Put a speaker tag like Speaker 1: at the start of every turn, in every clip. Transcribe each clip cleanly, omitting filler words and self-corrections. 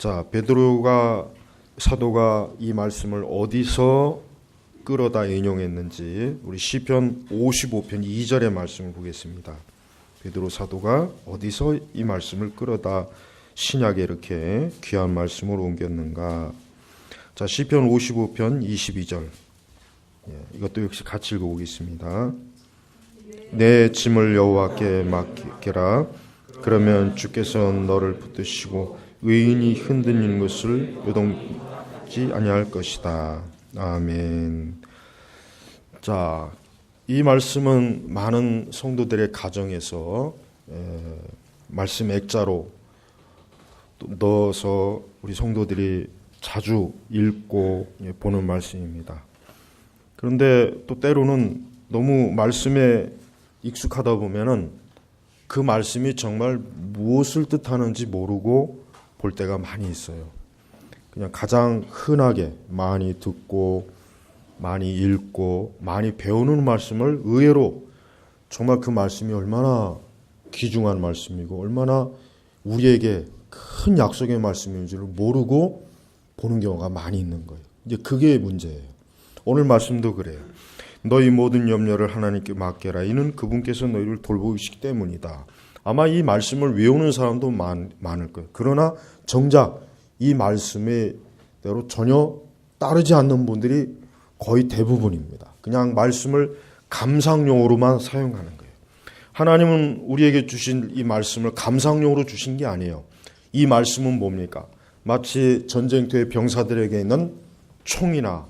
Speaker 1: 자, 베드로가 사도가 이 말씀을 어디서 끌어다 인용했는지 우리 시편 55편 2절의 말씀을 보겠습니다. 베드로 사도가 어디서 이 말씀을 끌어다 신약에 이렇게 귀한 말씀을 옮겼는가. 자, 시편 55편 22절. 이것도 역시 같이 읽어보겠습니다. 내 짐을 여호와께 맡기라. 그러면 주께서 너를 붙드시고 의인이 흔들리는 것을 요동치 아니할 것이다. 아멘. 자, 이 말씀은 많은 성도들의 가정에서 말씀 액자로 넣어서 우리 성도들이 자주 읽고 보는 말씀입니다. 그런데 또 때로는 너무 말씀에 익숙하다 보면은 그 말씀이 정말 무엇을 뜻하는지 모르고 볼 때가 많이 있어요. 그냥 가장 흔하게 많이 듣고 많이 읽고 많이 배우는 말씀을 의외로 정말 그 말씀이 얼마나 귀중한 말씀이고 얼마나 우리에게 큰 약속의 말씀인지를 모르고 보는 경우가 많이 있는 거예요. 이제 그게 문제예요. 오늘 말씀도 그래요. 너희 모든 염려를 하나님께 맡겨라. 이는 그분께서 너희를 돌보시기 때문이다. 아마 이 말씀을 외우는 사람도 많을 거예요. 그러나 정작 이 말씀에 대로 전혀 따르지 않는 분들이 거의 대부분입니다. 그냥 말씀을 감상용으로만 사용하는 거예요. 하나님은 우리에게 주신 이 말씀을 감상용으로 주신 게 아니에요. 이 말씀은 뭡니까? 마치 전쟁터의 병사들에게 있는 총이나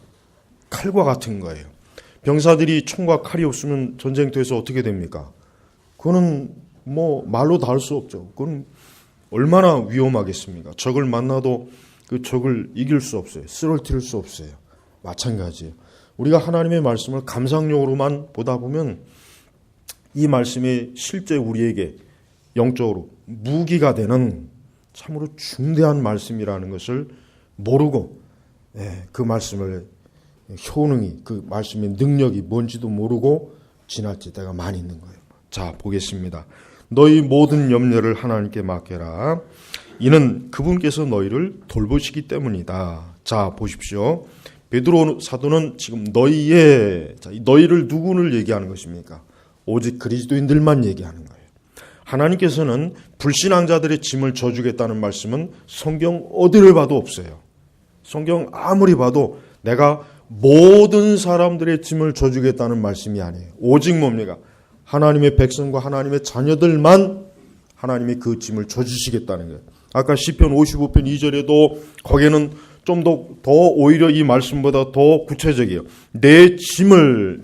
Speaker 1: 칼과 같은 거예요. 병사들이 총과 칼이 없으면 전쟁터에서 어떻게 됩니까? 그거는 뭐 말로 다 할 수 없죠. 그건 얼마나 위험하겠습니까? 적을 만나도 그 적을 이길 수 없어요. 쓰러뜨릴 수 없어요. 마찬가지예요. 우리가 하나님의 말씀을 감상용으로만 보다 보면 이 말씀이 실제 우리에게 영적으로 무기가 되는 참으로 중대한 말씀이라는 것을 모르고 그 말씀을 효능이 그 말씀의 능력이 뭔지도 모르고 지나칠 때가 많이 있는 거예요. 자, 보겠습니다. 너희 모든 염려를 하나님께 맡겨라. 이는 그분께서 너희를 돌보시기 때문이다. 자, 보십시오. 베드로 사도는 지금 너희를 누구를 얘기하는 것입니까? 오직 그리스도인들만 얘기하는 거예요. 하나님께서는 불신앙자들의 짐을 져주겠다는 말씀은 성경 어디를 봐도 없어요. 성경 아무리 봐도 내가 모든 사람들의 짐을 져주겠다는 말씀이 아니에요. 오직 뭡니까? 하나님의 백성과 하나님의 자녀들만 하나님이 그 짐을 져주시겠다는 거예요. 아까 시편 55편 2절에도 거기에는 좀 더 오히려 이 말씀보다 더 구체적이에요. 내 짐을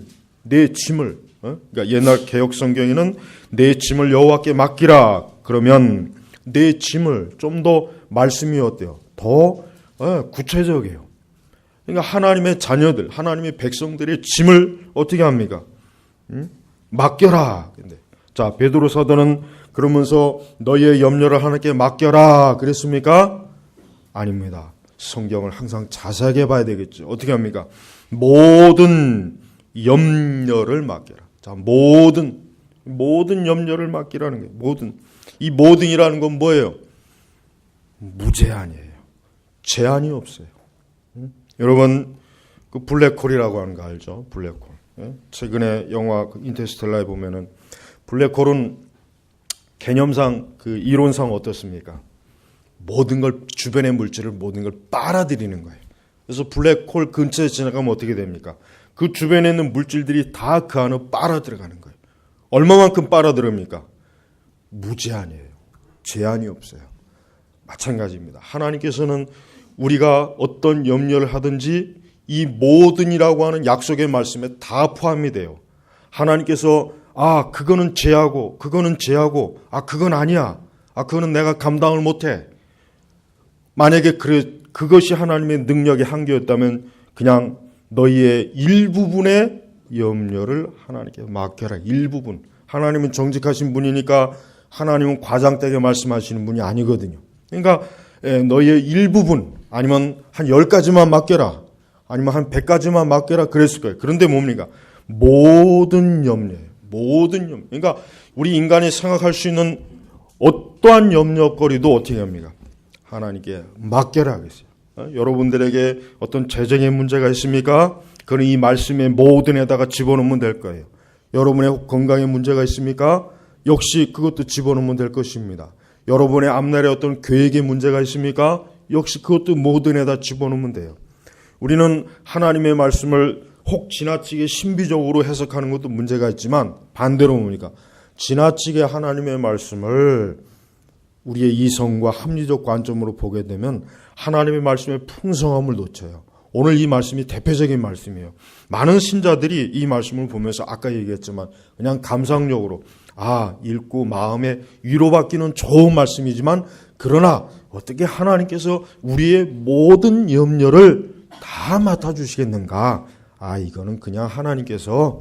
Speaker 1: 그러니까 옛날 개역 성경에는 내 짐을 여호와께 맡기라. 그러면 내 짐을 좀 더 말씀이 어때요? 더 구체적이에요. 그러니까 하나님의 자녀들, 하나님의 백성들의 짐을 어떻게 합니까? 맡겨라. 자, 베드로 사도는 그러면서 너희의 염려를 하나님께 맡겨라 그랬습니까? 아닙니다. 성경을 항상 자세하게 봐야 되겠죠. 어떻게 합니까? 모든 염려를 맡겨라. 자, 모든 염려를 맡기라는 거예요. 이 모든이라는 건 뭐예요? 무제한이에요. 제한이 없어요. 여러분 그 블랙홀이라고 하는 거 알죠? 블랙홀. 최근에 영화 인터스텔라에 보면은 블랙홀은 개념상 그 이론상 어떻습니까? 모든 걸 주변의 물질을 모든 걸 빨아들이는 거예요. 그래서 블랙홀 근처에 지나가면 어떻게 됩니까? 그 주변에 있는 물질들이 다 그 안으로 빨아 들어가는 거예요. 얼마만큼 빨아 들어갑니까? 무제한이에요. 제한이 없어요. 마찬가지입니다. 하나님께서는 우리가 어떤 염려를 하든지 이 모든이라고 하는 약속의 말씀에 다 포함이 돼요. 하나님께서 그거는 제하고 그거는 제하고 그건 아니야. 그거는 내가 감당을 못해. 만약에 그것이 하나님의 능력의 한계였다면 그냥 너희의 일부분의 염려를 하나님께 맡겨라. 일부분. 하나님은 정직하신 분이니까 하나님은 과장되게 말씀하시는 분이 아니거든요. 그러니까 너희의 일부분 아니면 한 10가지만 맡겨라. 아니면 한 100가지만 맡겨라 그랬을 거예요. 그런데 뭡니까? 모든 염려예요. 모든 염려. 그러니까 우리 인간이 생각할 수 있는 어떠한 염려거리도 어떻게 합니까? 하나님께 맡겨라 하겠어요. 여러분들에게 어떤 재정의 문제가 있습니까? 그는 이 말씀의 모든에다가 집어넣으면 될 거예요. 여러분의 건강에 문제가 있습니까? 역시 그것도 집어넣으면 될 것입니다. 여러분의 앞날에 어떤 계획에 문제가 있습니까? 역시 그것도 모든에다 집어넣으면 돼요. 우리는 하나님의 말씀을 혹 지나치게 신비적으로 해석하는 것도 문제가 있지만 반대로 뭡니까? 지나치게 하나님의 말씀을 우리의 이성과 합리적 관점으로 보게 되면 하나님의 말씀의 풍성함을 놓쳐요. 오늘 이 말씀이 대표적인 말씀이에요. 많은 신자들이 이 말씀을 보면서 아까 얘기했지만 그냥 감상적으로 읽고 마음에 위로받기는 좋은 말씀이지만 그러나 어떻게 하나님께서 우리의 모든 염려를 다 맡아주시겠는가? 이거는 그냥 하나님께서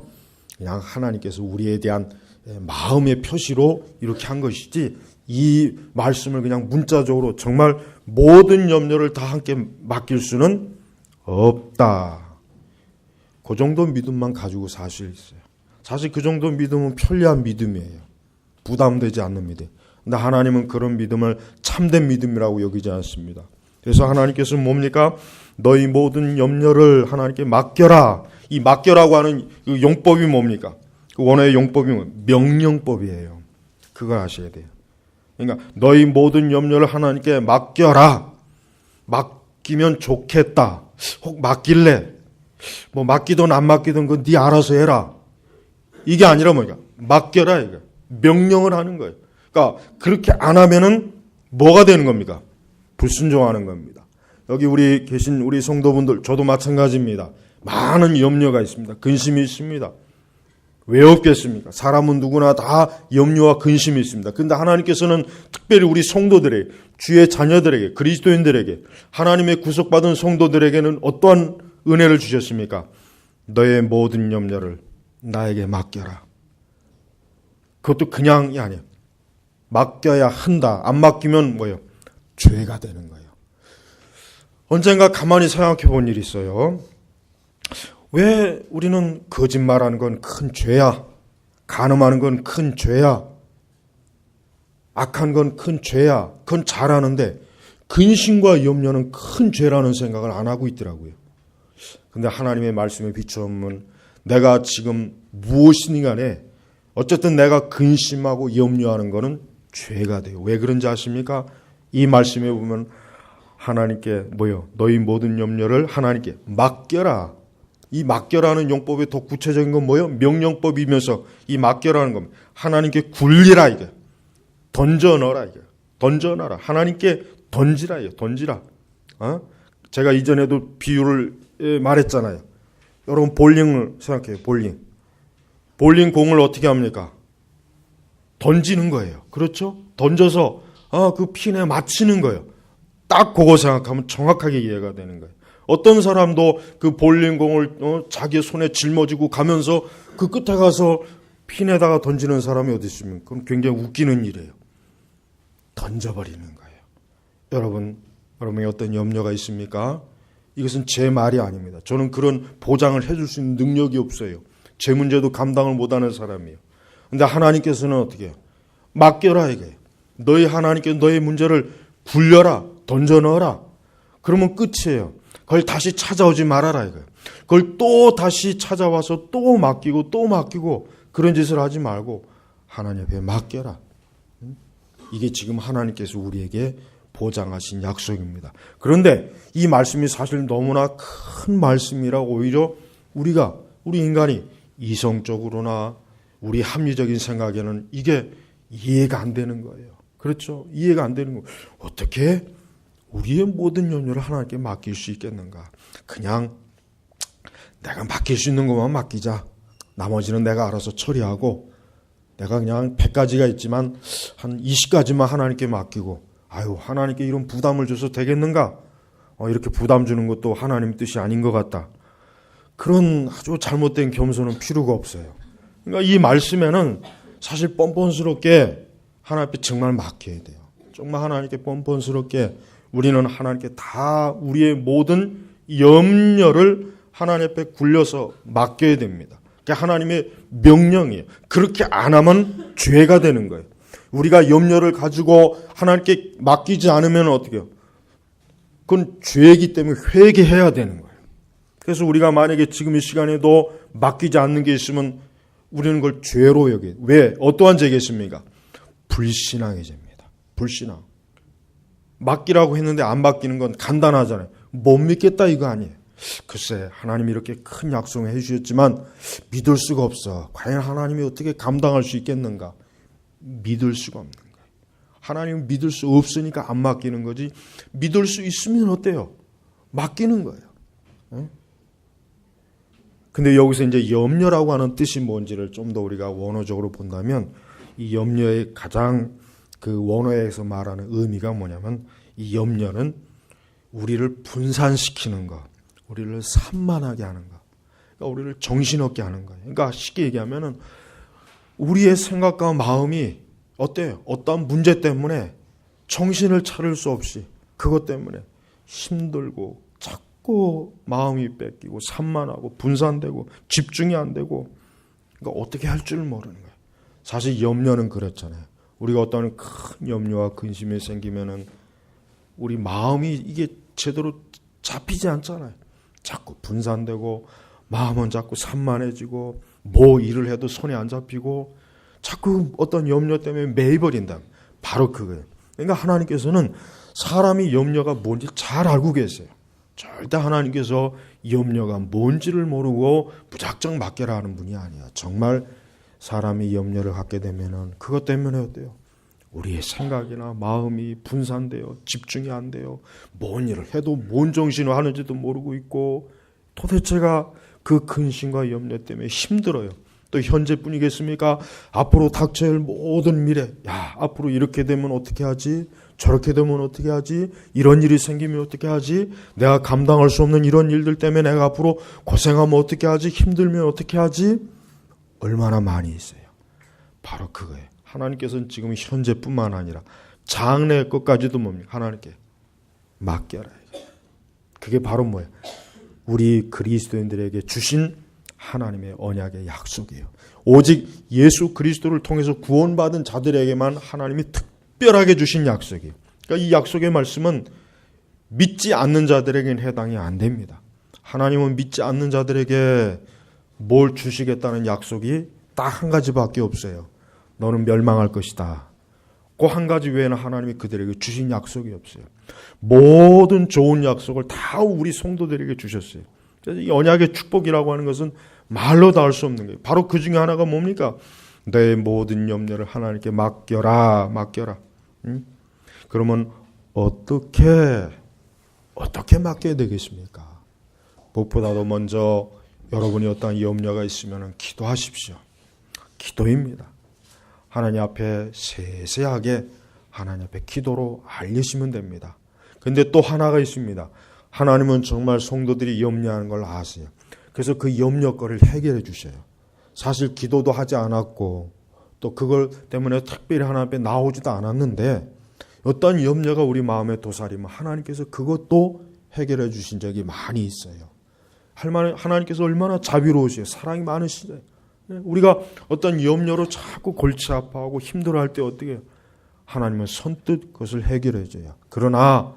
Speaker 1: 우리에 대한 마음의 표시로 이렇게 한 것이지 이 말씀을 그냥 문자적으로 정말 모든 염려를 다 함께 맡길 수는 없다. 그 정도 믿음만 가지고 사실 있어요. 사실 그 정도 믿음은 편리한 믿음이에요. 부담되지 않는 믿음. 근데 하나님은 그런 믿음을 참된 믿음이라고 여기지 않습니다. 그래서 하나님께서 뭡니까? 너희 모든 염려를 하나님께 맡겨라. 이 맡겨라고 하는 그 용법이 뭡니까? 그 원어의 용법이 명령법이에요. 그걸 아셔야 돼요. 그러니까 너희 모든 염려를 하나님께 맡겨라. 맡기면 좋겠다. 혹 맡길래 뭐 맡기든 안 맡기든 그건 네 알아서 해라. 이게 아니라 뭐냐? 맡겨라 이거. 명령을 하는 거예요. 그러니까 그렇게 안 하면은 뭐가 되는 겁니까? 불순종하는 겁니다. 여기 우리 계신 우리 성도분들 저도 마찬가지입니다. 많은 염려가 있습니다. 근심이 있습니다. 왜 없겠습니까? 사람은 누구나 다 염려와 근심이 있습니다. 그런데 하나님께서는 특별히 우리 성도들에게, 주의 자녀들에게, 그리스도인들에게, 하나님의 구속받은 성도들에게는 어떠한 은혜를 주셨습니까? 너의 모든 염려를 나에게 맡겨라. 그것도 그냥이 아니에요. 맡겨야 한다. 안 맡기면 뭐예요? 죄가 되는 거예요. 언젠가 가만히 생각해 본 일이 있어요. 왜 우리는 거짓말하는 건 큰 죄야? 간음하는 건 큰 죄야? 악한 건 큰 죄야? 그건 잘하는데 근심과 염려는 큰 죄라는 생각을 안 하고 있더라고요. 근데 하나님의 말씀에 비추면 내가 지금 무엇이든 간에 어쨌든 내가 근심하고 염려하는 거는 죄가 돼요. 왜 그런지 아십니까? 이 말씀에 보면 하나님께 너희 모든 염려를 하나님께 맡겨라. 이 맡겨라는 용법의 더 구체적인 건 뭐예요? 명령법이면서 이 맡겨라는 겁니다. 하나님께 굴리라 이게. 던져 넣어라 이게. 던져 넣어라. 하나님께 던지라 이게. 던지라. 제가 이전에도 비유를 말했잖아요. 여러분 볼링을 생각해요. 볼링 공을 어떻게 합니까? 던지는 거예요. 그렇죠? 던져서 그 핀에 맞히는 거예요. 딱 그거 생각하면 정확하게 이해가 되는 거예요. 어떤 사람도 그 볼링공을 자기 손에 짊어지고 가면서 그 끝에 가서 핀에다가 던지는 사람이 어디 있습니까? 그건 굉장히 웃기는 일이에요. 던져버리는 거예요. 여러분의 어떤 염려가 있습니까? 이것은 제 말이 아닙니다. 저는 그런 보장을 해줄 수 있는 능력이 없어요. 제 문제도 감당을 못하는 사람이에요. 근데 하나님께서는 어떻게 해요? 맡겨라 이거예요. 너희 하나님께 너희 문제를 굴려라. 던져 넣어라. 그러면 끝이에요. 그걸 다시 찾아오지 말아라 이거예요. 그걸 또 다시 찾아와서 또 맡기고 그런 짓을 하지 말고 하나님 앞에 맡겨라. 이게 지금 하나님께서 우리에게 보장하신 약속입니다. 그런데 이 말씀이 사실 너무나 큰 말씀이라 오히려 우리 인간이 이성적으로나 우리 합리적인 생각에는 이게 이해가 안 되는 거예요. 그렇죠? 이해가 안 되는 거예요. 어떻게 우리의 모든 염려를 하나님께 맡길 수 있겠는가? 그냥 내가 맡길 수 있는 것만 맡기자. 나머지는 내가 알아서 처리하고 내가 그냥 100가지가 있지만 한 20가지만 하나님께 맡기고 하나님께 이런 부담을 줘서 되겠는가? 이렇게 부담 주는 것도 하나님 뜻이 아닌 것 같다. 그런 아주 잘못된 겸손은 필요가 없어요. 그러니까 이 말씀에는 사실 뻔뻔스럽게 하나님 앞에 정말 맡겨야 돼요. 정말 하나님께 뻔뻔스럽게 우리는 하나님께 다 우리의 모든 염려를 하나님 앞에 굴려서 맡겨야 됩니다. 그게 하나님의 명령이에요. 그렇게 안 하면 죄가 되는 거예요. 우리가 염려를 가지고 하나님께 맡기지 않으면 어떻게 해요? 그건 죄이기 때문에 회개해야 되는 거예요. 그래서 우리가 만약에 지금 이 시간에도 맡기지 않는 게 있으면 우리는 그걸 죄로 여겨요. 왜? 어떠한 죄겠습니까? 불신앙의 죄입니다. 불신앙. 맡기라고 했는데 안 맡기는 건 간단하잖아요. 못 믿겠다 이거 아니에요. 글쎄 하나님이 이렇게 큰 약속을 해주셨지만 믿을 수가 없어. 과연 하나님이 어떻게 감당할 수 있겠는가? 믿을 수가 없는 거예요. 하나님은 믿을 수 없으니까 안 맡기는 거지. 믿을 수 있으면 어때요? 맡기는 거예요. 네? 근데 여기서 이제 염려라고 하는 뜻이 뭔지를 좀 더 우리가 원어적으로 본다면 이 염려의 가장 그 원어에서 말하는 의미가 뭐냐면 이 염려는 우리를 분산시키는 것, 우리를 산만하게 하는 것, 그러니까 우리를 정신없게 하는 거예요. 그러니까 쉽게 얘기하면은 우리의 생각과 마음이 어때요? 어떤 문제 때문에 정신을 차릴 수 없이 그것 때문에 힘들고 자꾸 마음이 뺏기고 산만하고 분산되고 집중이 안 되고 그러니까 어떻게 할 줄 모르는 거예요. 사실 염려는 그렇잖아요. 우리가 어떤 큰 염려와 근심이 생기면은 우리 마음이 이게 제대로 잡히지 않잖아요. 자꾸 분산되고 마음은 자꾸 산만해지고 뭐 일을 해도 손에 안 잡히고 자꾸 어떤 염려 때문에 매여버린다. 바로 그거예요. 그러니까 하나님께서는 사람이 염려가 뭔지 잘 알고 계세요. 절대 하나님께서 염려가 뭔지를 모르고 무작정 맡겨라 하는 분이 아니야. 정말 사람이 염려를 갖게 되면은 그것 때문에 어때요? 우리의 생각이나 마음이 분산돼요. 집중이 안 돼요. 뭔 일을 해도 뭔 정신을 하는지도 모르고 있고 도대체가 그 근심과 염려 때문에 힘들어요. 또 현재뿐이겠습니까? 앞으로 닥쳐올 모든 미래. 야, 앞으로 이렇게 되면 어떻게 하지? 저렇게 되면 어떻게 하지? 이런 일이 생기면 어떻게 하지? 내가 감당할 수 없는 이런 일들 때문에 내가 앞으로 고생하면 어떻게 하지? 힘들면 어떻게 하지? 얼마나 많이 있어요. 바로 그거예요. 하나님께서는 지금 현재뿐만 아니라 장래 것까지도 뭡니까? 하나님께 맡겨라. 그게 바로 뭐예요? 우리 그리스도인들에게 주신 하나님의 언약의 약속이에요. 오직 예수 그리스도를 통해서 구원받은 자들에게만 하나님이 특별하게 주신 약속이에요. 그러니까 이 약속의 말씀은 믿지 않는 자들에게는 해당이 안 됩니다. 하나님은 믿지 않는 자들에게 뭘 주시겠다는 약속이 딱 한 가지밖에 없어요. 너는 멸망할 것이다. 그 한 가지 외에는 하나님이 그들에게 주신 약속이 없어요. 모든 좋은 약속을 다 우리 성도들에게 주셨어요. 그래서 이 언약의 축복이라고 하는 것은 말로 다 할 수 없는 거예요. 바로 그 중에 하나가 뭡니까? 내 모든 염려를 하나님께 맡겨라. 응? 그러면 어떻게 맡겨야 되겠습니까? 무엇보다도 먼저 여러분이 어떤 염려가 있으면 기도하십시오. 기도입니다. 하나님 앞에 세세하게 하나님 앞에 기도로 알리시면 됩니다. 근데 또 하나가 있습니다. 하나님은 정말 성도들이 염려하는 걸 아세요. 그래서 그 염려거리를 해결해 주셔요. 사실 기도도 하지 않았고 또 그걸 때문에 특별히 하나님 앞에 나오지도 않았는데 어떤 염려가 우리 마음에 도사리면 하나님께서 그것도 해결해 주신 적이 많이 있어요. 하나님께서 얼마나 자비로우세요. 사랑이 많으시죠. 우리가 어떤 염려로 자꾸 골치 아파하고 힘들어할 때 어떻게 해요? 하나님은 선뜻 그것을 해결해 줘요. 그러나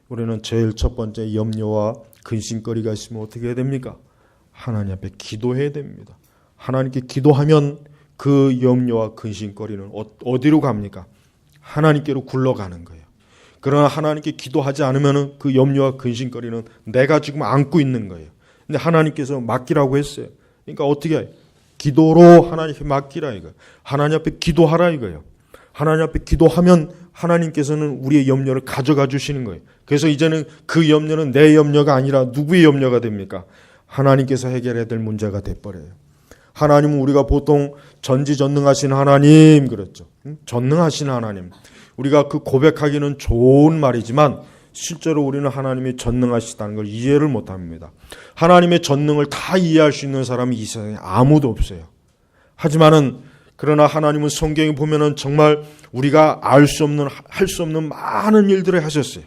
Speaker 1: 우리는 제일 첫 번째 염려와 근심거리가 있으면 어떻게 해야 됩니까? 하나님 앞에 기도해야 됩니다. 하나님께 기도하면 그 염려와 근심거리는 어디로 갑니까? 하나님께로 굴러가는 거예요. 그러나 하나님께 기도하지 않으면 그 염려와 근심거리는 내가 지금 안고 있는 거예요. 근데 하나님께서 맡기라고 했어요. 그러니까 어떻게 해요? 기도로 하나님께 맡기라 이거예요. 하나님 앞에 기도하라 이거예요. 하나님 앞에 기도하면 하나님께서는 우리의 염려를 가져가 주시는 거예요. 그래서 이제는 그 염려는 내 염려가 아니라 누구의 염려가 됩니까? 하나님께서 해결해야 될 문제가 돼버려요. 하나님은 우리가 보통 전지전능하신 하나님 그랬죠. 전능하신 하나님. 우리가 그 고백하기는 좋은 말이지만 실제로 우리는 하나님이 전능하시다는 걸 이해를 못합니다. 하나님의 전능을 다 이해할 수 있는 사람이 이 세상에 아무도 없어요. 하지만은 그러나 하나님은 성경에 보면은 정말 우리가 알 수 없는 할 수 없는 많은 일들을 하셨어요.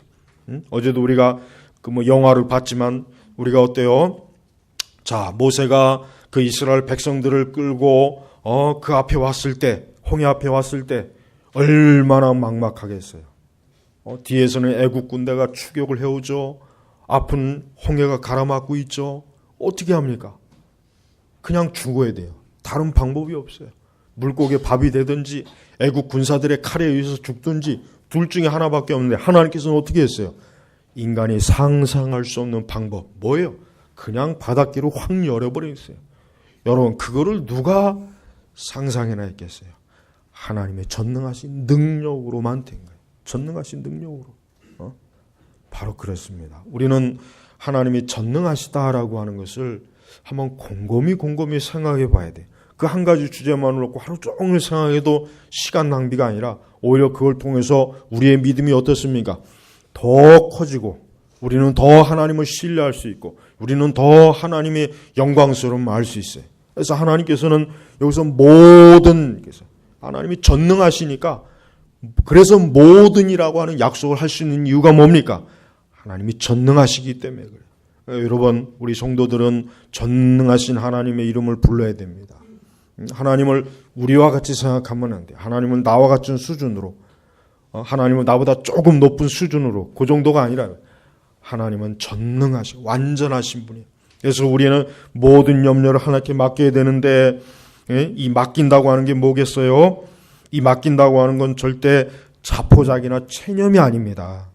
Speaker 1: 어제도 우리가 그 영화를 봤지만 우리가 어때요? 자, 모세가 그 이스라엘 백성들을 끌고 그 앞에 왔을 때 홍해 앞에 왔을 때 얼마나 막막하겠어요. 뒤에서는 애국 군대가 추격을 해오죠. 앞은 홍해가 가라막고 있죠. 어떻게 합니까? 그냥 죽어야 돼요. 다른 방법이 없어요. 물고기에 밥이 되든지 애국 군사들의 칼에 의해서 죽든지 둘 중에 하나밖에 없는데 하나님께서는 어떻게 했어요? 인간이 상상할 수 없는 방법 뭐예요? 그냥 바닷길을 확 열어버렸어요. 여러분 그거를 누가 상상해나 했겠어요? 하나님의 전능하신 능력으로만 된 거예요. 전능하신 능력으로. 바로 그렇습니다. 우리는 하나님이 전능하시다라고 하는 것을 한번 곰곰이 생각해 봐야 돼요. 그 한 가지 주제만 놓고 하루 종일 생각해도 시간 낭비가 아니라 오히려 그걸 통해서 우리의 믿음이 어떻습니까? 더 커지고 우리는 더 하나님을 신뢰할 수 있고 우리는 더 하나님의 영광스러움을 알 수 있어요. 그래서 하나님께서는 여기서 하나님이 전능하시니까 그래서 모든이라고 하는 약속을 할 수 있는 이유가 뭡니까? 하나님이 전능하시기 때문에 그래요. 여러분 우리 성도들은 전능하신 하나님의 이름을 불러야 됩니다. 하나님을 우리와 같이 생각하면 안 돼요. 하나님은 나와 같은 수준으로 하나님은 나보다 조금 높은 수준으로 그 정도가 아니라 하나님은 전능하시고 완전하신 분이에요. 그래서 우리는 모든 염려를 하나님께 맡겨야 되는데 이 맡긴다고 하는 게 뭐겠어요? 이 맡긴다고 하는 건 절대 자포자기나 체념이 아닙니다.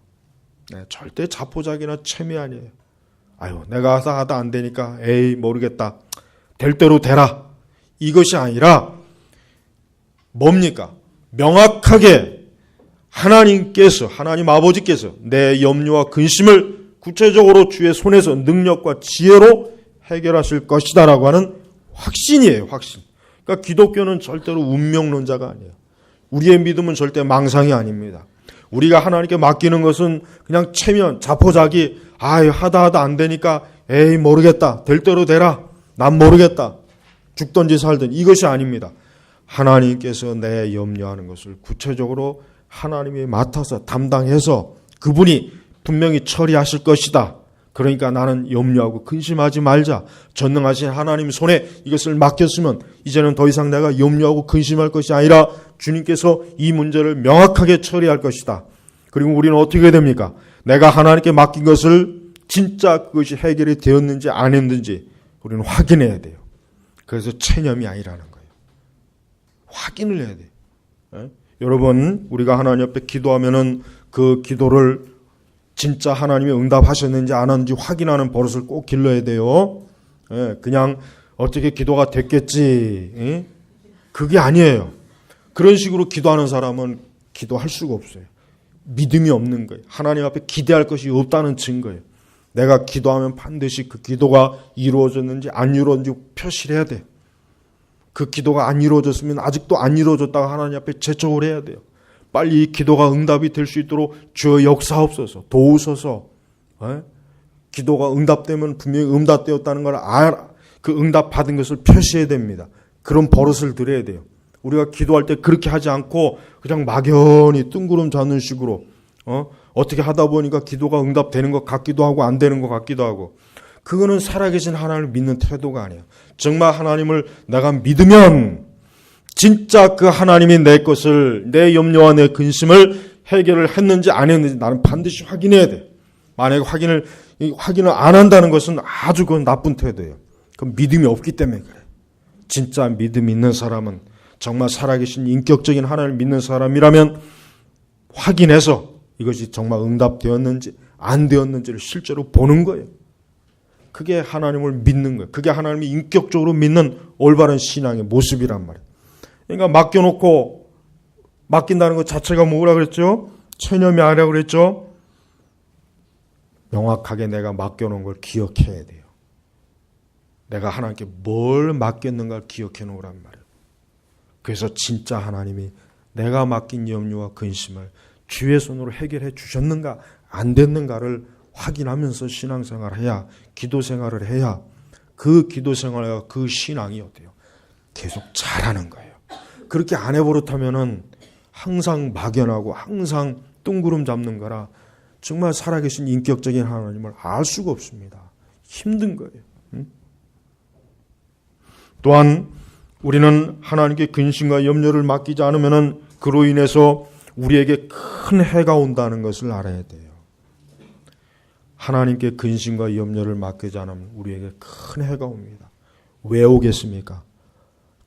Speaker 1: 절대 자포자기나 체념이 아니에요. 아유 내가 하다 안 되니까 에이 모르겠다. 될 대로 되라. 이것이 아니라 뭡니까? 명확하게 하나님 아버지께서 내 염려와 근심을 구체적으로 주의 손에서 능력과 지혜로 해결하실 것이다라고 하는 확신이에요. 확신. 그러니까 기독교는 절대로 운명론자가 아니에요. 우리의 믿음은 절대 망상이 아닙니다. 우리가 하나님께 맡기는 것은 그냥 체면, 자포자기, 하다 안 되니까 에이 모르겠다. 될 대로 되라. 난 모르겠다. 죽든지 살든지 이것이 아닙니다. 하나님께서 내 염려하는 것을 구체적으로 하나님이 맡아서 담당해서 그분이 분명히 처리하실 것이다. 그러니까 나는 염려하고 근심하지 말자. 전능하신 하나님 손에 이것을 맡겼으면 이제는 더 이상 내가 염려하고 근심할 것이 아니라 주님께서 이 문제를 명확하게 처리할 것이다. 그리고 우리는 어떻게 됩니까? 내가 하나님께 맡긴 것을 진짜 그것이 해결이 되었는지 안 했는지 우리는 확인해야 돼요. 그래서 체념이 아니라는 거예요. 확인을 해야 돼요. 여러분 우리가 하나님 앞에 기도하면은 그 기도를 진짜 하나님이 응답하셨는지 안 하는지 확인하는 버릇을 꼭 길러야 돼요. 그냥 어떻게 기도가 됐겠지. 그게 아니에요. 그런 식으로 기도하는 사람은 기도할 수가 없어요. 믿음이 없는 거예요. 하나님 앞에 기대할 것이 없다는 증거예요. 내가 기도하면 반드시 그 기도가 이루어졌는지 안 이루어졌는지 표시를 해야 돼요. 그 기도가 안 이루어졌으면 아직도 안 이루어졌다고 하나님 앞에 재촉을 해야 돼요. 빨리 이 기도가 응답이 될 수 있도록 주여 역사하옵소서, 도우소서. 기도가 응답되면 분명히 응답되었다는 걸 그 응답 받은 것을 표시해야 됩니다. 그런 버릇을 들여야 돼요. 우리가 기도할 때 그렇게 하지 않고 그냥 막연히 뜬구름 잡는 식으로 어떻게 하다 보니까 기도가 응답되는 것 같기도 하고 안 되는 것 같기도 하고 그거는 살아계신 하나님을 믿는 태도가 아니에요. 정말 하나님을 내가 믿으면 진짜 그 하나님이 내 것을 내 염려와 내 근심을 해결을 했는지 안 했는지 나는 반드시 확인해야 돼. 만약에 확인을 안 한다는 것은 아주 그건 나쁜 태도예요. 그건 믿음이 없기 때문에 그래. 진짜 믿음 있는 사람은 정말 살아계신 인격적인 하나님을 믿는 사람이라면 확인해서 이것이 정말 응답되었는지 안 되었는지를 실제로 보는 거예요. 그게 하나님을 믿는 거예요. 그게 하나님이 인격적으로 믿는 올바른 신앙의 모습이란 말이에요. 그러니까 맡겨놓고 맡긴다는 것 자체가 뭐라 그랬죠? 체념이 아니라고 그랬죠? 명확하게 내가 맡겨놓은 걸 기억해야 돼요. 내가 하나님께 뭘 맡겼는가를 기억해 놓으란 말이에요. 그래서 진짜 하나님이 내가 맡긴 염려와 근심을 주의 손으로 해결해 주셨는가 안 됐는가를 확인하면서 신앙생활을 해야 기도 생활을 해야 그 기도 생활과 그 신앙이 어때요? 계속 잘하는 거예요. 그렇게 안 해버릇하면은 항상 막연하고 항상 뜬구름 잡는 거라 정말 살아계신 인격적인 하나님을 알 수가 없습니다. 힘든 거예요. 또한 우리는 하나님께 근심과 염려를 맡기지 않으면은 그로 인해서 우리에게 큰 해가 온다는 것을 알아야 돼요. 하나님께 근심과 염려를 맡기지 않으면 우리에게 큰 해가 옵니다. 왜 오겠습니까?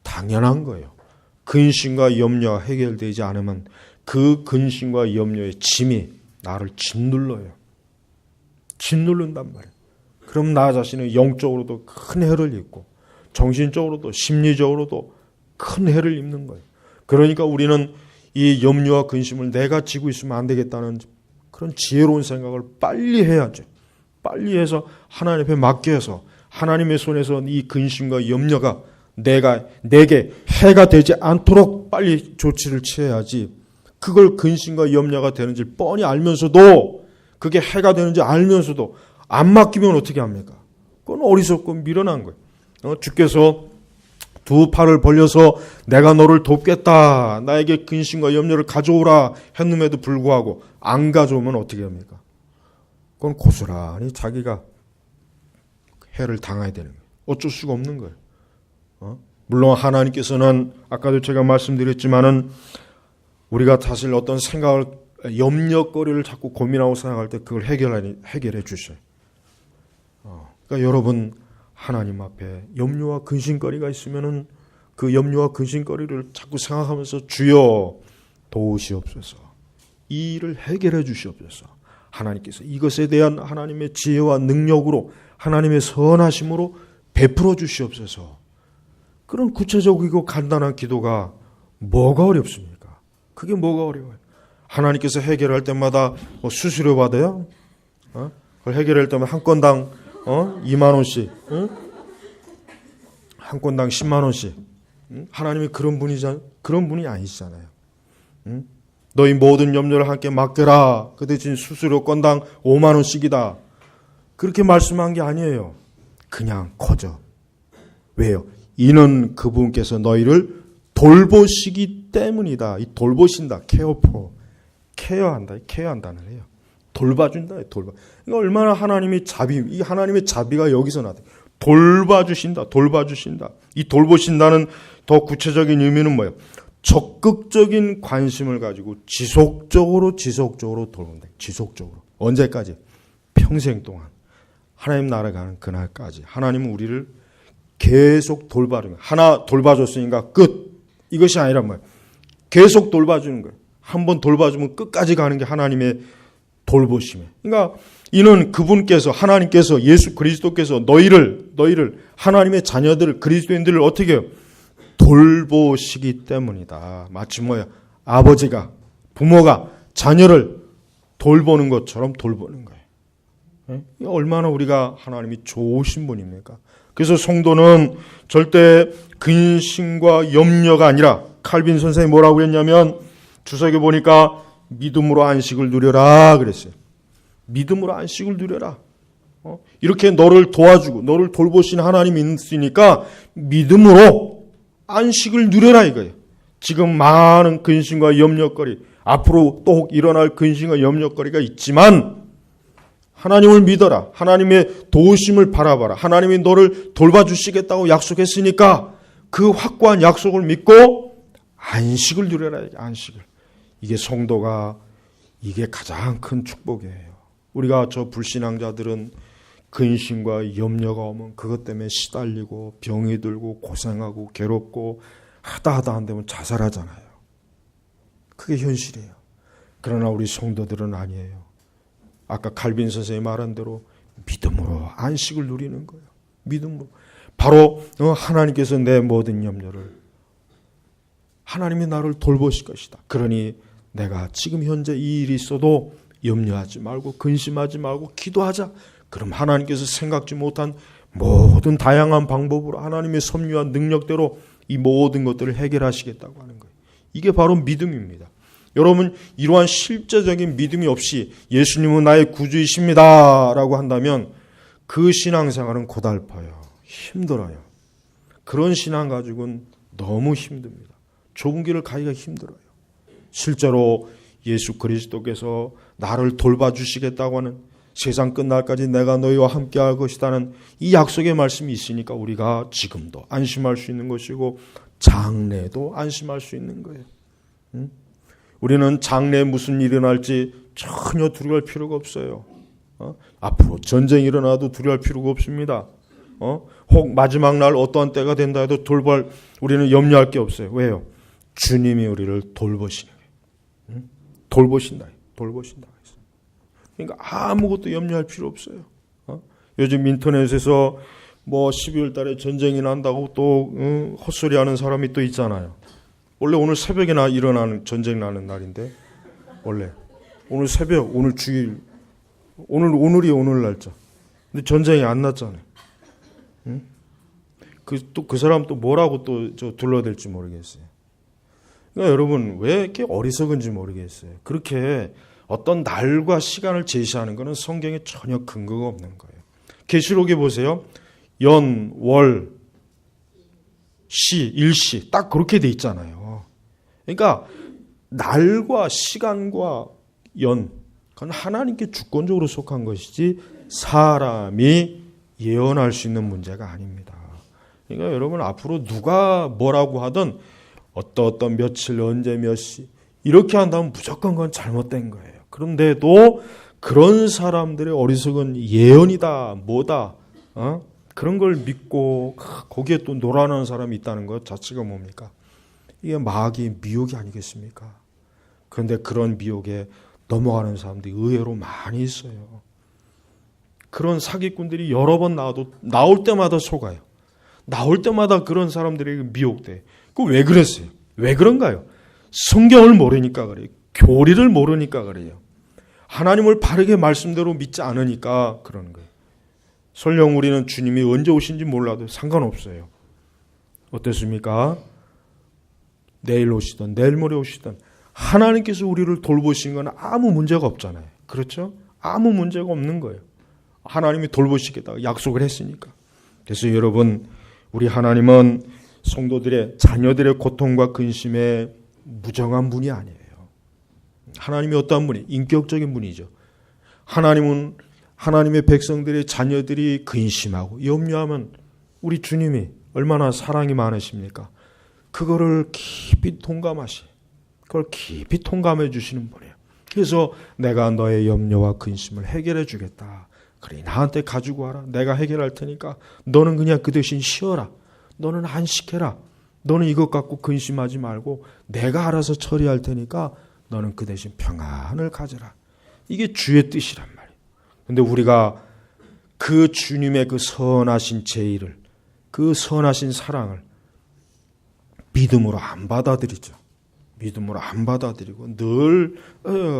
Speaker 1: 당연한 거예요. 근심과 염려가 해결되지 않으면 그 근심과 염려의 짐이 나를 짓눌러요. 짓누른단 말이에요. 그럼 나 자신은 영적으로도 큰 해를 입고 정신적으로도 심리적으로도 큰 해를 입는 거예요. 그러니까 우리는 이 염려와 근심을 내가 지고 있으면 안 되겠다는 그런 지혜로운 생각을 빨리 해야죠. 빨리 해서 하나님 앞에 맡겨서 하나님의 손에서 이 근심과 염려가 내게 해가 되지 않도록 빨리 조치를 취해야지. 그걸 근심과 염려가 되는지 뻔히 알면서도 그게 해가 되는지 알면서도 안 맡기면 어떻게 합니까? 그건 어리석고 미련한 거예요. 주께서 두 팔을 벌려서 내가 너를 돕겠다. 나에게 근심과 염려를 가져오라 했음에도 불구하고 안 가져오면 어떻게 합니까? 그건 고스란히 자기가 해를 당해야 되는 거예요. 어쩔 수가 없는 거예요. 물론 하나님께서는 아까도 제가 말씀드렸지만은 우리가 사실 어떤 생각을 염려거리를 자꾸 고민하고 생각할 때 그걸 해결해 주셔요. 그러니까 여러분 하나님 앞에 염려와 근심거리가 있으면은 그 염려와 근심거리를 자꾸 생각하면서 주여 도우시옵소서. 이 일을 해결해 주시옵소서. 하나님께서 이것에 대한 하나님의 지혜와 능력으로 하나님의 선하심으로 베풀어 주시옵소서. 그런 구체적이고 간단한 기도가 뭐가 어렵습니까? 그게 뭐가 어려워요? 하나님께서 해결할 때마다 수수료 받아요? 그걸 해결할 때마다 한 건당 2만 원씩, 한 건당 10만 원씩. 하나님이 그런 분이 아니시잖아요. 너희 모든 염려를 함께 맡겨라. 그 대신 수수료 건당 5만 원씩이다. 그렇게 말씀한 게 아니에요. 그냥 커져. 왜요? 이는 그분께서 너희를 돌보시기 때문이다. 이 돌보신다. 케어한다는 해요. 돌봐준다. 그러니까 얼마나 하나님의 이 하나님의 자비가 여기서 나타나요. 돌봐주신다. 이 돌보신다는 더 구체적인 의미는 뭐예요? 적극적인 관심을 가지고 지속적으로 돌본다. 지속적으로. 언제까지? 평생 동안. 하나님 나라 가는 그날까지. 하나님은 우리를 계속 돌봐주는 거예요. 하나 돌봐줬으니까 끝. 이것이 아니란 말이에요. 계속 돌봐주는 거예요. 한번 돌봐주면 끝까지 가는 게 하나님의 돌보심이에요. 그러니까 이는 그분께서 하나님께서 예수 그리스도께서 너희를 하나님의 자녀들을 그리스도인들을 어떻게 해요? 돌보시기 때문이다. 마치 뭐야? 아버지가 부모가 자녀를 돌보는 것처럼 돌보는 거예요. 얼마나 우리가 하나님이 좋으신 분입니까? 그래서 성도는 절대 근심과 염려가 아니라 칼빈 선생이 뭐라고 했냐면 주석에 보니까 믿음으로 안식을 누려라 그랬어요. 믿음으로 안식을 누려라. 이렇게 너를 도와주고 너를 돌보신 하나님이 있으니까 믿음으로 안식을 누려라 이거예요. 지금 많은 근심과 염려거리, 앞으로 또 일어날 근심과 염려거리가 있지만 하나님을 믿어라. 하나님의 도우심을 바라봐라. 하나님이 너를 돌봐주시겠다고 약속했으니까 그 확고한 약속을 믿고 안식을 누려라. 안식을. 이게 성도가 이게 가장 큰 축복이에요. 우리가 저 불신앙자들은 근심과 염려가 오면 그것 때문에 시달리고 병이 들고 고생하고 괴롭고 하다 안 되면 자살하잖아요. 그게 현실이에요. 그러나 우리 성도들은 아니에요. 아까 칼빈 선생이 말한 대로 믿음으로 안식을 누리는 거예요. 믿음으로. 바로 하나님께서 내 모든 염려를 하나님이 나를 돌보실 것이다. 그러니 내가 지금 현재 이 일이 있어도 염려하지 말고 근심하지 말고 기도하자. 그럼 하나님께서 생각지 못한 모든 다양한 방법으로 하나님의 섭리와 능력대로 이 모든 것들을 해결하시겠다고 하는 거예요. 이게 바로 믿음입니다. 여러분 이러한 실제적인 믿음이 없이 예수님은 나의 구주이십니다 라고 한다면 그 신앙생활은 고달파요. 힘들어요. 그런 신앙 가지고는 너무 힘듭니다. 좁은 길을 가기가 힘들어요. 실제로 예수 그리스도께서 나를 돌봐주시겠다고 하는 세상 끝날까지 내가 너희와 함께 할 것이라는 이 약속의 말씀이 있으니까 우리가 지금도 안심할 수 있는 것이고 장래도 안심할 수 있는 거예요. 우리는 장래에 무슨 일이 일어날지 전혀 두려워할 필요가 없어요. 앞으로 전쟁이 일어나도 두려워할 필요가 없습니다. 혹 마지막 날 어떠한 때가 된다 해도 우리는 염려할 게 없어요. 왜요? 주님이 우리를 돌보시는 거예요. 돌보신다. 그러니까 아무것도 염려할 필요 없어요. 요즘 인터넷에서 뭐 12월 달에 전쟁이 난다고 또 헛소리하는 사람이 또 있잖아요. 원래 오늘 새벽에나 일어나는 전쟁 나는 날인데 원래 오늘 새벽 오늘 주일 오늘이 오늘 날짜. 근데 전쟁이 안 났잖아요. 그 사람 또 뭐라고 또 둘러댈지 모르겠어요. 그러니까 여러분 왜 이렇게 어리석은지 모르겠어요. 그렇게 어떤 날과 시간을 제시하는 것은 성경에 전혀 근거가 없는 거예요. 계시록에 보세요. 연, 월, 시, 일시 딱 그렇게 돼 있잖아요. 그러니까 날과 시간과 연 그건 하나님께 주권적으로 속한 것이지 사람이 예언할 수 있는 문제가 아닙니다. 그러니까 여러분 앞으로 누가 뭐라고 하든 어떤 며칠 언제 몇 시 이렇게 한다면 무조건 그건 잘못된 거예요. 그런데도 그런 사람들의 어리석은 예언이다 뭐다 그런 걸 믿고 거기에 또 놀아나는 사람이 있다는 것 자체가 뭡니까? 이게 마귀의 미혹이 아니겠습니까? 그런데 그런 미혹에 넘어가는 사람들이 의외로 많이 있어요. 그런 사기꾼들이 여러 번 나올 때마다 속아요. 나올 때마다 그런 사람들에게 미혹돼. 그 왜 그랬어요? 왜 그런가요? 성경을 모르니까 그래요. 교리를 모르니까 그래요. 하나님을 바르게 말씀대로 믿지 않으니까 그러는 거예요. 설령 우리는 주님이 언제 오신지 몰라도 상관없어요. 어땠습니까? 내일 오시든 내일 모레 오시든 하나님께서 우리를 돌보신 건 아무 문제가 없잖아요. 그렇죠? 아무 문제가 없는 거예요. 하나님이 돌보시겠다고 약속을 했으니까. 그래서 여러분 우리 하나님은 성도들의 자녀들의 고통과 근심에 무정한 분이 아니에요. 하나님이 어떠한 분이? 인격적인 분이죠. 하나님은 하나님의 백성들의 자녀들이 근심하고 염려하면 우리 주님이 얼마나 사랑이 많으십니까? 그거를 깊이 그걸 깊이 통감해 주시는 분이에요. 그래서 내가 너의 염려와 근심을 해결해 주겠다. 그래 나한테 가지고 와라. 내가 해결할 테니까 너는 그냥 그 대신 쉬어라. 너는 안식해라. 너는 이것 갖고 근심하지 말고 내가 알아서 처리할 테니까 너는 그 대신 평안을 가져라. 이게 주의 뜻이란 말이에요. 근데 우리가 그 주님의 그 선하신 제의를, 그 선하신 사랑을 믿음으로 안 받아들이죠. 믿음으로 안 받아들이고 늘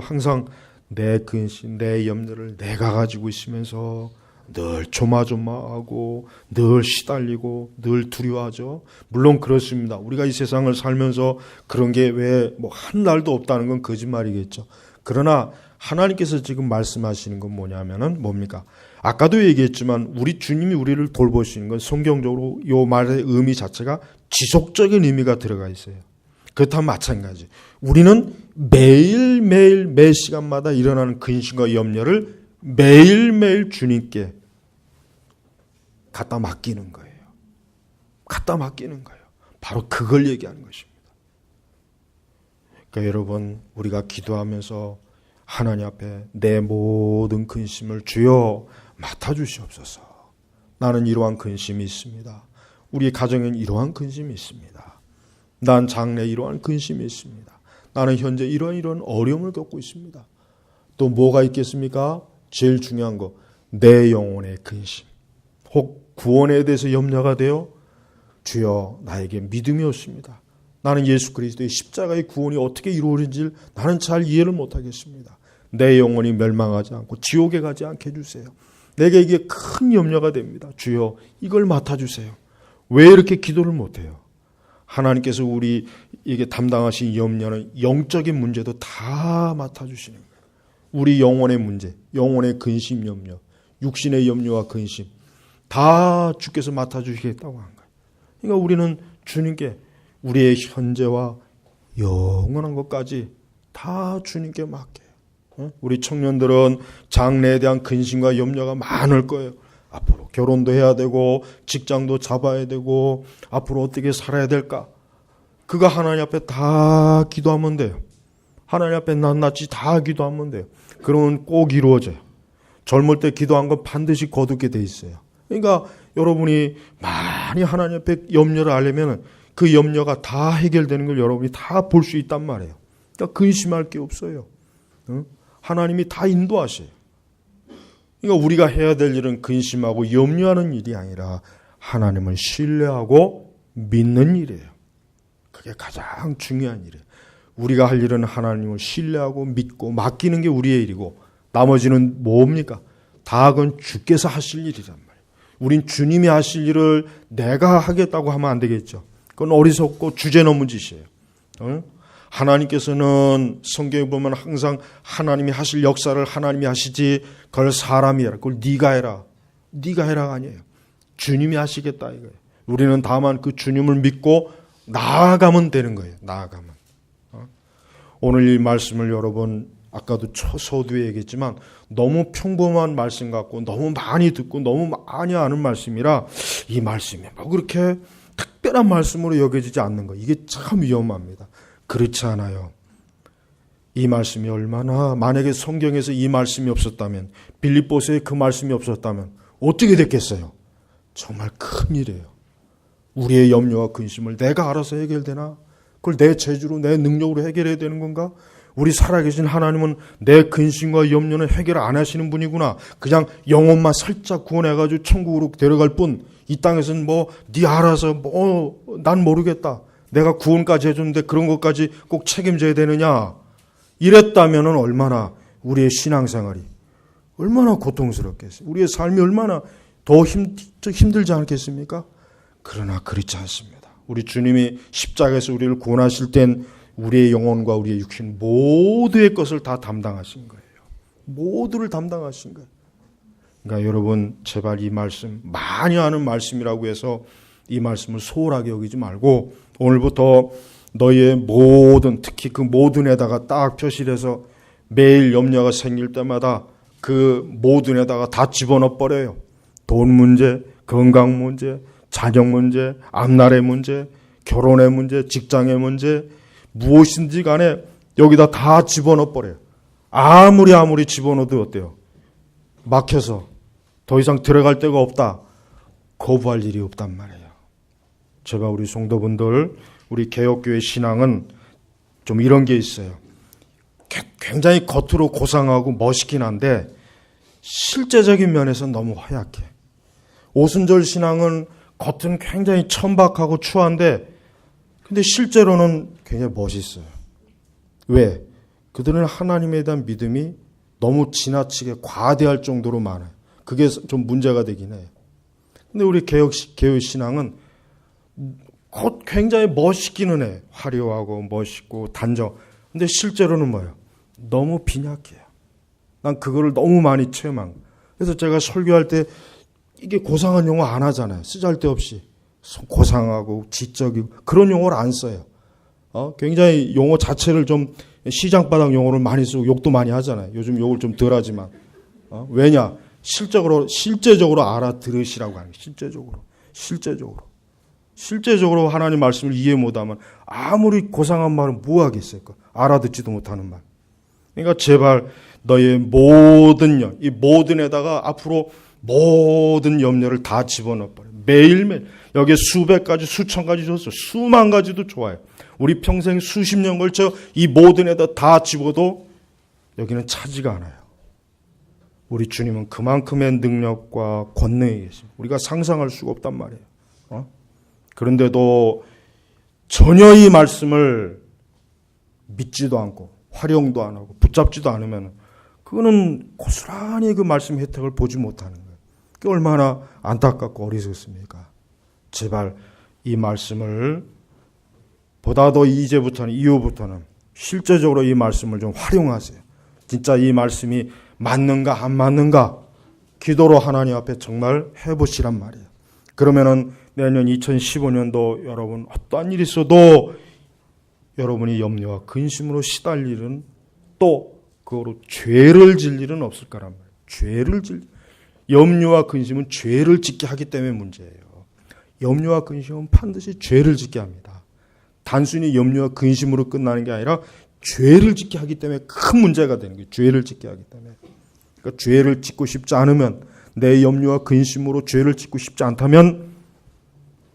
Speaker 1: 항상 내 근심, 내 염려를 내가 가지고 있으면서 늘 조마조마하고 늘 시달리고 늘 두려워하죠. 물론 그렇습니다. 우리가 이 세상을 살면서 그런 게 왜 뭐 한 날도 없다는 건 거짓말이겠죠. 그러나 하나님께서 지금 말씀하시는 건 뭐냐면은 뭡니까? 아까도 얘기했지만 우리 주님이 우리를 돌보시는 건 성경적으로 이 말의 의미 자체가 지속적인 의미가 들어가 있어요. 그렇다면 마찬가지. 우리는 매일매일 매 시간마다 일어나는 근심과 염려를 매일매일 주님께 갖다 맡기는 거예요. 갖다 맡기는 거예요. 바로 그걸 얘기하는 것입니다. 그러니까 여러분 우리가 기도하면서 하나님 앞에 내 모든 근심을 주여 맡아주시옵소서. 나는 이러한 근심이 있습니다. 우리 가정엔 이러한 근심이 있습니다. 난 장래에 이러한 근심이 있습니다. 나는 현재 이런 어려움을 겪고 있습니다. 또 뭐가 있겠습니까? 제일 중요한 거, 내 영혼의 근심. 혹 구원에 대해서 염려가 되어 주여 나에게 믿음이 없습니다. 나는 예수 그리스도의 십자가의 구원이 어떻게 이루어진지 나는 잘 이해를 못하겠습니다. 내 영혼이 멸망하지 않고 지옥에 가지 않게 해주세요. 내게 이게 큰 염려가 됩니다. 주여 이걸 맡아주세요. 왜 이렇게 기도를 못해요? 하나님께서 우리에게 담당하신 염려는 영적인 문제도 다 맡아주시는 거예요. 우리 영혼의 문제, 영혼의 근심 염려, 육신의 염려와 근심 다 주께서 맡아주시겠다고 한 거예요. 그러니까 우리는 주님께 우리의 현재와 영원한 것까지 다 주님께 맡겨요. 우리 청년들은 장래에 대한 근심과 염려가 많을 거예요. 앞으로 결혼도 해야 되고 직장도 잡아야 되고 앞으로 어떻게 살아야 될까? 그거 하나님 앞에 다 기도하면 돼요. 하나님 앞에 낱낱이 다 기도하면 돼요. 그러면 꼭 이루어져요. 젊을 때 기도한 건 반드시 거두게 돼 있어요. 그러니까 여러분이 많이 하나님 앞에 염려를 하려면 그 염려가 다 해결되는 걸 여러분이 다 볼 수 있단 말이에요. 그러니까 근심할 게 없어요. 하나님이 다 인도하셔요. 그러니까 우리가 해야 될 일은 근심하고 염려하는 일이 아니라 하나님을 신뢰하고 믿는 일이에요. 그게 가장 중요한 일이에요. 우리가 할 일은 하나님을 신뢰하고 믿고 맡기는 게 우리의 일이고 나머지는 뭡니까? 다 그건 주께서 하실 일이란 말이에요. 우린 주님이 하실 일을 내가 하겠다고 하면 안 되겠죠. 그건 어리석고 주제넘은 짓이에요. 하나님께서는 성경에 보면 항상 하나님이 하실 역사를 하나님이 하시지 그걸 사람이 해라. 그걸 네가 해라. 네가 해라가 아니에요. 주님이 하시겠다 이거예요. 우리는 다만 그 주님을 믿고 나아가면 되는 거예요. 나아가면. 오늘 이 말씀을 여러분 아까도 서두에 얘기했지만 너무 평범한 말씀 같고 너무 많이 듣고 너무 많이 아는 말씀이라 이 말씀이 뭐 그렇게 특별한 말씀으로 여겨지지 않는 거 이게 참 위험합니다. 그렇지 않아요. 이 말씀이 얼마나 만약에 성경에서 이 말씀이 없었다면 빌립보서에 그 말씀이 없었다면 어떻게 됐겠어요? 정말 큰일이에요. 우리의 염려와 근심을 내가 알아서 해결되나? 그걸 내 재주로 내 능력으로 해결해야 되는 건가? 우리 살아계신 하나님은 내 근심과 염려는 해결 안 하시는 분이구나. 그냥 영혼만 살짝 구원해가지고 천국으로 데려갈 뿐 이 땅에서는 뭐 네 알아서 난 모르겠다. 내가 구원까지 해줬는데 그런 것까지 꼭 책임져야 되느냐. 이랬다면 얼마나 우리의 신앙생활이 얼마나 고통스럽겠어요. 우리의 삶이 얼마나 더 힘들지 않겠습니까? 그러나 그렇지 않습니다. 우리 주님이 십자가에서 우리를 구원하실 땐 우리의 영혼과 우리의 육신 모두의 것을 다 담당하신 거예요. 모두를 담당하신 거예요. 그러니까 여러분 제발 이 말씀 많이 아는 말씀이라고 해서 이 말씀을 소홀하게 여기지 말고 오늘부터 너희의 모든 특히 그 모든에다가 딱 표시를 해서 매일 염려가 생길 때마다 그 모든에다가 다 집어넣어 버려요. 돈 문제, 건강 문제, 자녀 문제, 앞날의 문제, 결혼의 문제, 직장의 문제 무엇인지 간에 여기다 다 집어넣어 버려요. 아무리 집어넣어도 어때요? 막혀서 더 이상 들어갈 데가 없다. 거부할 일이 없단 말이에요. 제가 우리 성도분들, 우리 개혁교회 신앙은 좀 이런 게 있어요. 굉장히 겉으로 고상하고 멋있긴 한데 실제적인 면에서 너무 허약해. 오순절 신앙은 겉은 굉장히 천박하고 추한데 근데 실제로는 굉장히 멋있어요. 왜? 그들은 하나님에 대한 믿음이 너무 지나치게 과대할 정도로 많아요. 그게 좀 문제가 되긴 해요. 근데 우리 개혁 신앙은 굉장히 멋있기는 해. 화려하고 멋있고 단정. 근데 실제로는 뭐예요? 너무 빈약해요. 난 그거를 너무 많이 체험한 거예요. 그래서 제가 설교할 때 이게 고상한 용어 안 하잖아요. 쓰잘데없이. 고상하고 지적이고 그런 용어를 안 써요. 굉장히 용어 자체를 좀 시장바닥 용어를 많이 쓰고 욕도 많이 하잖아요. 요즘 욕을 좀 덜 하지만. 왜냐? 실제적으로 알아들으시라고 하는 거예요. 실제적으로 하나님 말씀을 이해 못하면 아무리 고상한 말은 뭐 하겠어요? 알아듣지도 못하는 말. 그러니까 제발 너의 모든 이 모든에다가 앞으로 모든 염려를 다 집어넣어버려요. 매일매일 여기에 수백 가지 수천 가지 줬어요. 수만 가지도 좋아요. 우리 평생 수십 년 걸쳐 이 모든에다 다 집어도 여기는 차지가 않아요. 우리 주님은 그만큼의 능력과 권능이 계십니다. 우리가 상상할 수가 없단 말이에요. 그런데도 전혀 이 말씀을 믿지도 않고 활용도 안 하고 붙잡지도 않으면 그거는 고스란히 그 말씀 혜택을 보지 못하는 거예요. 그게 얼마나 안타깝고 어리석습니까? 제발 이 말씀을 보다 더 이후부터는 실제적으로 이 말씀을 좀 활용하세요. 진짜 이 말씀이 맞는가 안 맞는가 기도로 하나님 앞에 정말 해보시란 말이에요. 그러면은 내년 2015년도 여러분 어떠한 일이 있어도 여러분이 염려와 근심으로 시달 일은 또 그거로 죄를 질 일은 없을 거란 말이에요. 염려와 근심은 죄를 짓게 하기 때문에 문제예요. 염려와 근심은 반드시 죄를 짓게 합니다. 단순히 염려와 근심으로 끝나는 게 아니라 죄를 짓게 하기 때문에 큰 문제가 되는 거예요. 죄를 짓게 하기 때문에. 그러니까 죄를 짓고 싶지 않으면, 내 염려와 근심으로 죄를 짓고 싶지 않다면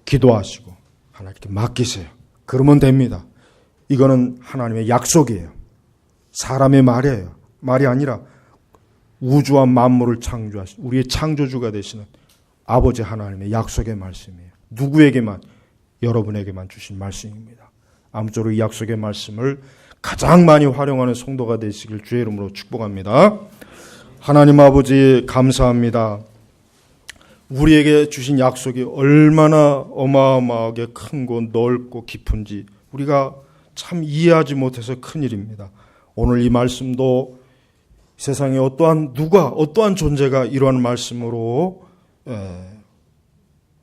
Speaker 1: 기도하시고 하나님께 맡기세요. 그러면 됩니다. 이거는 하나님의 약속이에요. 사람의 말이 아니라 우주와 만물을 창조하신 우리의 창조주가 되시는 아버지 하나님의 약속의 말씀이에요. 누구에게만, 여러분에게만 주신 말씀입니다. 아무쪼록 이 약속의 말씀을 가장 많이 활용하는 성도가 되시길 주의 이름으로 축복합니다. 하나님 아버지 감사합니다. 우리에게 주신 약속이 얼마나 어마어마하게 큰고 넓고 깊은지 우리가 참 이해하지 못해서 큰일입니다. 오늘 이 말씀도 세상에 어떠한 존재가 이러한 말씀으로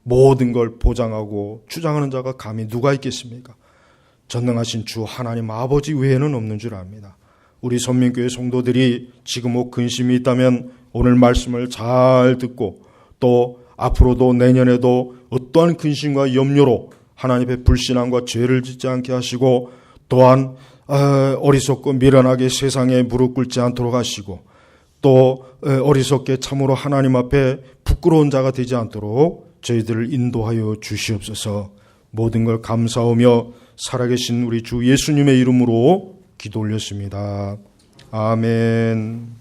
Speaker 1: 모든 걸 보장하고 주장하는 자가 감히 누가 있겠습니까? 전능하신 주 하나님 아버지 외에는 없는 줄 압니다. 우리 선민교회 성도들이 지금 혹 근심이 있다면 오늘 말씀을 잘 듣고 또 앞으로도 내년에도 어떠한 근심과 염려로 하나님 앞에 불신앙과 죄를 짓지 않게 하시고 또한 어리석고 미련하게 세상에 무릎 꿇지 않도록 하시고 또 어리석게 참으로 하나님 앞에 부끄러운 자가 되지 않도록 저희들을 인도하여 주시옵소서. 모든 걸 감사하며 살아계신 우리 주 예수님의 이름으로 기도 올렸습니다. 아멘.